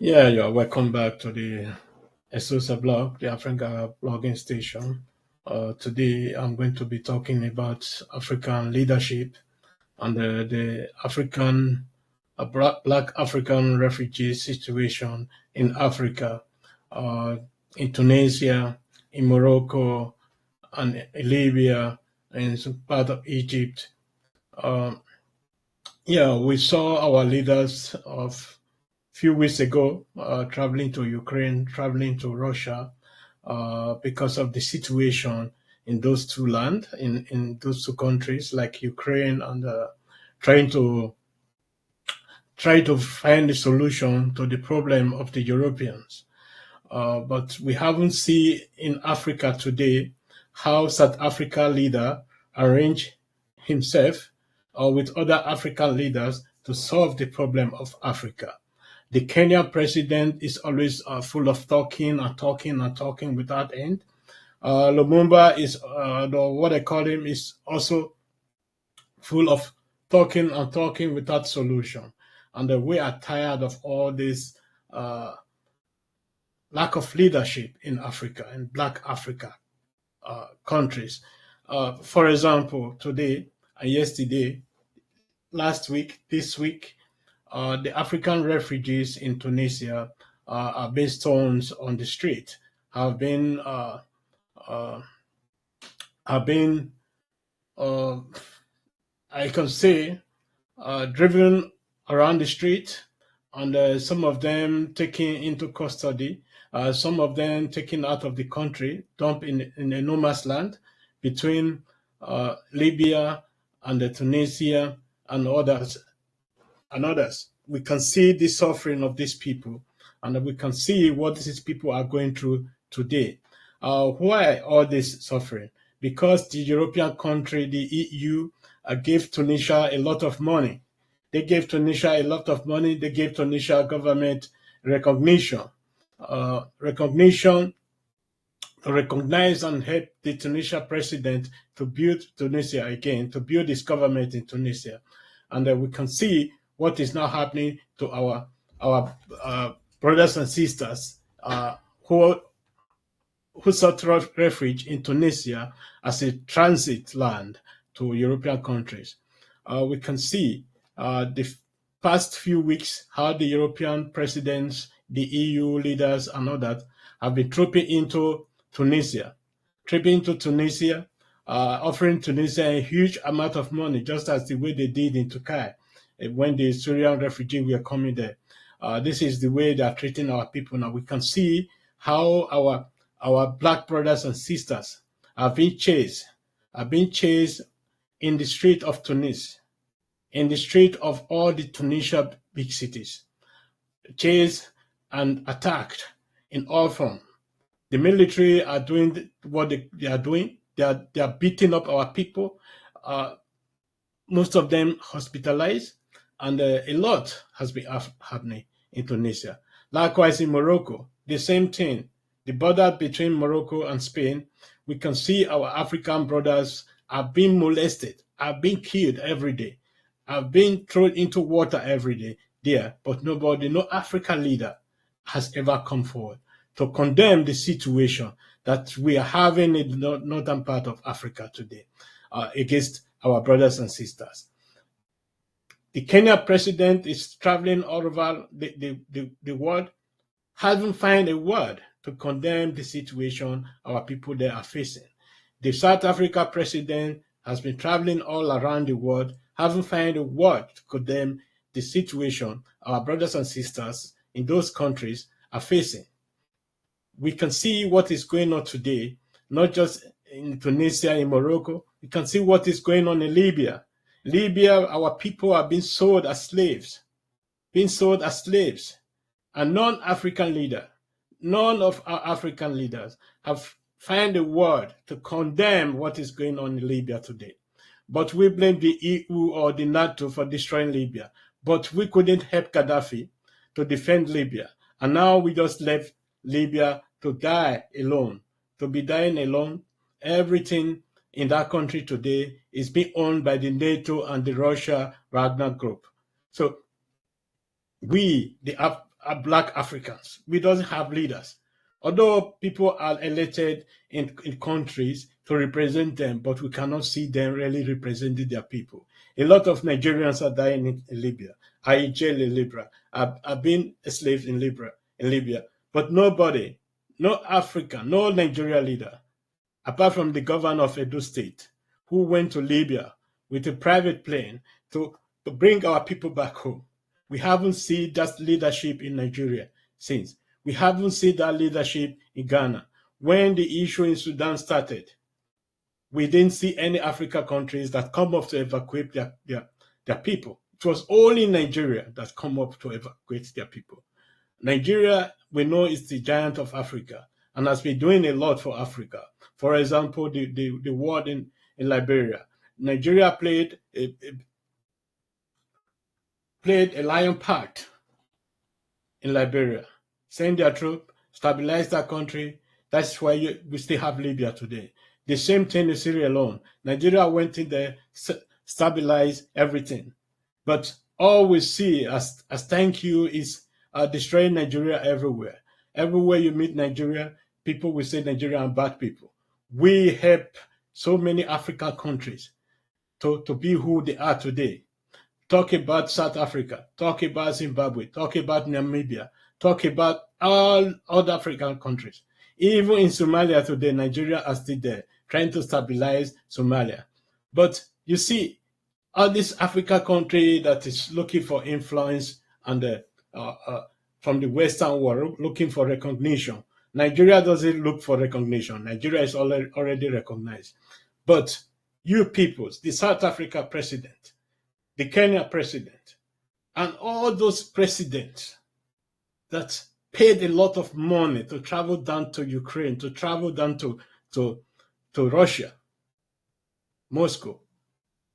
Yeah, you're welcome back to the Esosa blog, the Africa blogging station. Today, I'm going to be talking about African leadership and the Black African refugee situation in Africa, uh, in Tunisia, in Morocco, and Libya, and some part of Egypt. Uh, yeah, we saw our leaders of few weeks ago traveling to Ukraine, traveling to Russia, because of the situation in those two lands, in those two countries like Ukraine, and trying to try to find a solution to the problem of the Europeans. But we haven't seen in Africa today how South Africa leader arrange himself or with other African leaders to solve the problem of Africa. The Kenyan president is always full of talking and talking and talking without end. Lumumba is, what I call him, is also full of talking and talking without solution. And we are tired of all this uh, lack of leadership in Africa, in Black Africa countries. For example, today and yesterday, last week, this week, the African refugees in Tunisia are being stoned on the street, have been uh, have been uh, I can say driven around the street, and some of them taken into custody, some of them taken out of the country, dumped in a no man's land between Libya and Tunisia and others. We can see the suffering of these people, and we can see what these people are going through today. Why all this suffering? Because the European country, the EU, gave Tunisia a lot of money. They gave Tunisia a lot of money. They gave Tunisia government recognition, recognition to recognize and help the Tunisia president to build Tunisia again, to build his government in Tunisia. And we can see what is now happening to our brothers and sisters who sought refuge in Tunisia as a transit land to European countries. We can see the past few weeks how the European presidents, the EU leaders, and all that have been trooping into Tunisia, offering Tunisia a huge amount of money, just as the way they did in Turkey when the Syrian refugees were coming there. This is the way they are treating our people now. We can see how our black brothers and sisters are being chased in the street of Tunis, in the street of all the Tunisia big cities, chased and attacked in all forms. The military are doing what they are doing. They are beating up our people. Uh, Most of them hospitalized, and a lot has been happening in Tunisia. Likewise, in Morocco, the same thing. The border between Morocco and Spain, we can see our African brothers are being molested, are being killed every day, are being thrown into water every day there, but nobody, no African leader has ever come forward to condemn the situation that we are having in the northern part of Africa today against our brothers and sisters. The Kenya president is traveling all over the world, hasn't found a word to condemn the situation our people there are facing. The South Africa president has been traveling all around the world, haven't found a word to condemn the situation our brothers and sisters in those countries are facing. We can see what is going on today, not just in Tunisia, in Morocco. We can see what is going on in Libya. Libya, our people are being sold as slaves, being sold as slaves. And none of our African leaders have found a word to condemn what is going on in Libya today. But we blame the EU or the NATO for destroying Libya. But we couldn't help Gaddafi to defend Libya. And now we just left Libya to die alone, to be dying alone. Everything in that country today is being owned by the NATO and the Russia Wagner group. So we, the Black Africans. We doesn't have leaders. Although people are elected in countries to represent them, but we cannot see them really representing their people. A lot of Nigerians are dying in Libya, are in jail in Libya, are being enslaved in Libya. But nobody, no African, no Nigeria leader, apart from the governor of Edo State, who went to Libya with a private plane to bring our people back home. We haven't seen that leadership in Nigeria since. We haven't seen that leadership in Ghana. When the issue in Sudan started, we didn't see any African countries that come up to evacuate their people. It was only Nigeria that come up to evacuate their people. Nigeria, we know, is the giant of Africa and has been doing a lot for Africa. For example, the war in Liberia. Nigeria played a lion part in Liberia, send their troop, stabilize that country. That's why we still have Libya today. The same thing in Syria alone. Nigeria went in there, stabilized everything. But all we see as thank you is destroying Nigeria everywhere. Everywhere you meet Nigeria, people will say Nigeria are bad people. We help so many African countries to be who they are today. Talk about South Africa, talk about Zimbabwe, talk about Namibia, talk about all other African countries. Even in Somalia today, Nigeria are still there, trying to stabilize Somalia. But you see, all this African country that is looking for influence and from the Western world, looking for recognition. Nigeria doesn't look for recognition. Nigeria is already recognized. But you peoples, the South Africa president, the Kenya president, and all those presidents that paid a lot of money to travel down to Ukraine, to travel down to Russia, Moscow,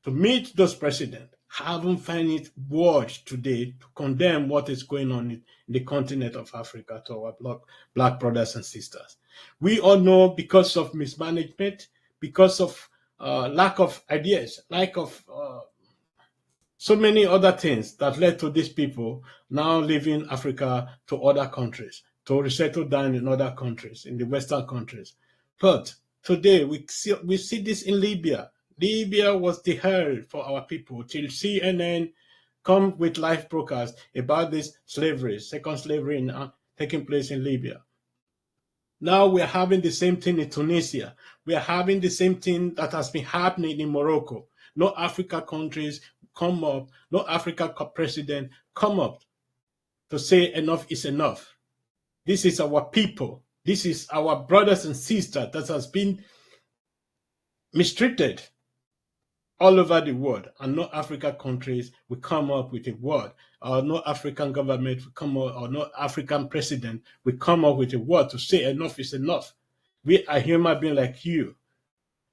to meet those presidents, haven't found it worth today to condemn what is going on in the continent of Africa to our black brothers and sisters. We all know because of mismanagement, because of lack of ideas, lack of so many other things that led to these people now leaving Africa to other countries, to resettle down in other countries, in the Western countries. But today we see this in Libya. Libya was the hell for our people till CNN come with live broadcasts about this slavery, second slavery taking place in Libya. Now we're having the same thing in Tunisia. We are having the same thing that has been happening in Morocco. No African countries come up, no African president come up to say enough is enough. This is our people. This is our brothers and sisters that has been mistreated all over the world, and no African countries will come up with a word, or no African government will come up, or no African president will come up with a word to say enough is enough. We are human beings like you.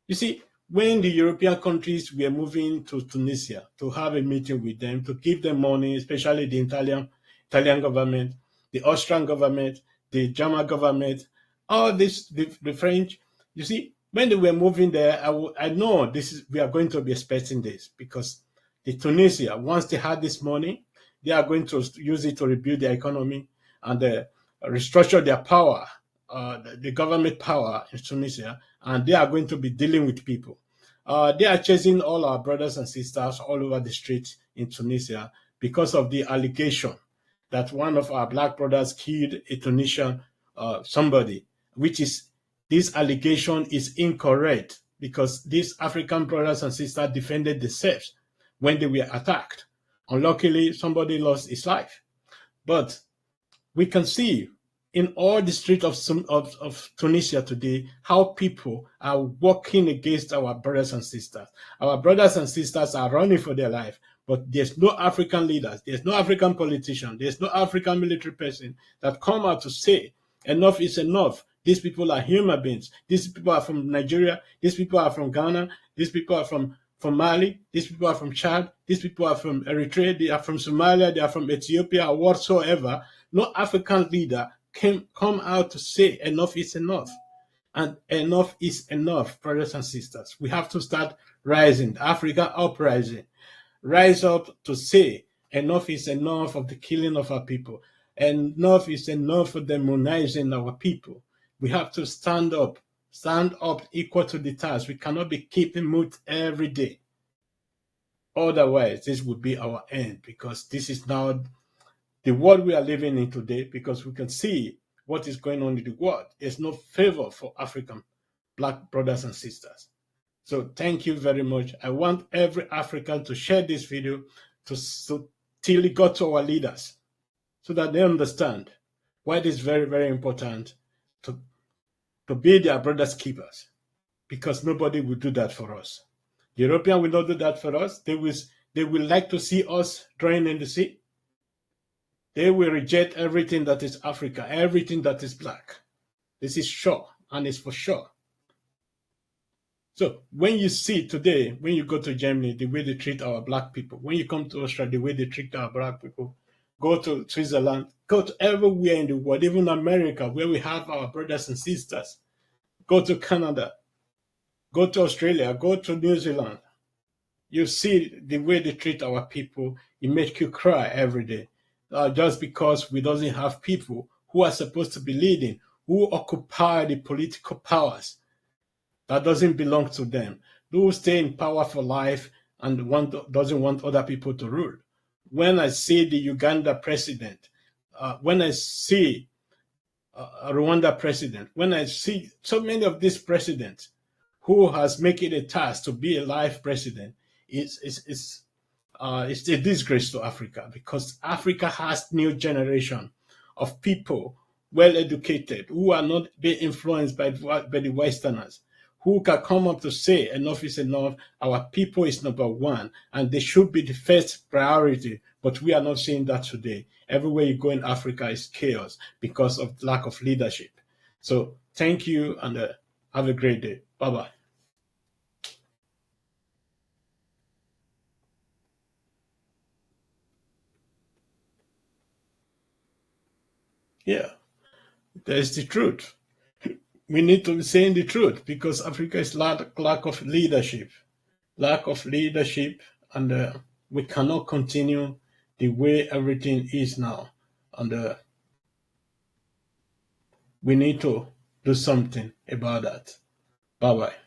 You see, when the European countries were moving to Tunisia to have a meeting with them, to give them money, especially the Italian government, the Austrian government, the German government, all this, the French, you see, when they were moving there, I know we are going to be expecting this, because the Tunisia, once they had this money, they are going to use it to rebuild their economy and restructure their power, the government power in Tunisia, and they are going to be dealing with people. They are chasing all our brothers and sisters all over the streets in Tunisia because of the allegation that one of our black brothers killed a Tunisian somebody, which is, this allegation is incorrect, because these African brothers and sisters defended themselves when they were attacked. Unluckily, somebody lost his life. But we can see in all the streets of Tunisia today how people are working against our brothers and sisters. Our brothers and sisters are running for their life, but there's no African leaders, there's no African politician, there's no African military person that come out to say enough is enough. These people are human beings. These people are from Nigeria. These people are from Ghana. These people are from Mali. These people are from Chad. These people are from Eritrea. They are from Somalia. They are from Ethiopia or whatsoever. No African leader can come out to say enough is enough. And enough is enough, brothers and sisters. We have to start rising, the African uprising. Rise up to say enough is enough of the killing of our people. Enough is enough for demonizing our people. We have to stand up equal to the task. We cannot be keeping mute every day. Otherwise, this would be our end, because this is now the world we are living in today, because we can see what is going on in the world. There's no favor for African Black brothers and sisters. So thank you very much. I want every African to share this video till it got to our leaders, so that they understand why it is very, very important to be their brothers' keepers, because nobody will do that for us. The European will not do that for us. They will like to see us drawing in the sea. They will reject everything that is Africa, everything that is black. This is sure, and it's for sure. So when you see today, when you go to Germany, the way they treat our black people, when you come to Australia, the way they treat our black people, go to Switzerland, go to everywhere in the world, even America, where we have our brothers and sisters, go to Canada, go to Australia, go to New Zealand. You see the way they treat our people, it makes you cry every day. Just because we doesn't have people who are supposed to be leading, who occupy the political powers that doesn't belong to them, who stay in power for life and doesn't want other people to rule. When I see the Uganda president, when I see a Rwanda president, when I see so many of these presidents who has make it a task to be a life president, it's a disgrace to Africa, because Africa has new generation of people, well educated, who are not being influenced by the Westerners, who can come up to say enough is enough, our people is number one, and they should be the first priority. But we are not seeing that today. Everywhere you go in Africa is chaos because of lack of leadership. So thank you, and have a great day. Bye-bye. Yeah, there's the truth. We need to be saying the truth, because Africa is lack of leadership. Lack of leadership, and we cannot continue the way everything is now. And we need to do something about that. Bye bye.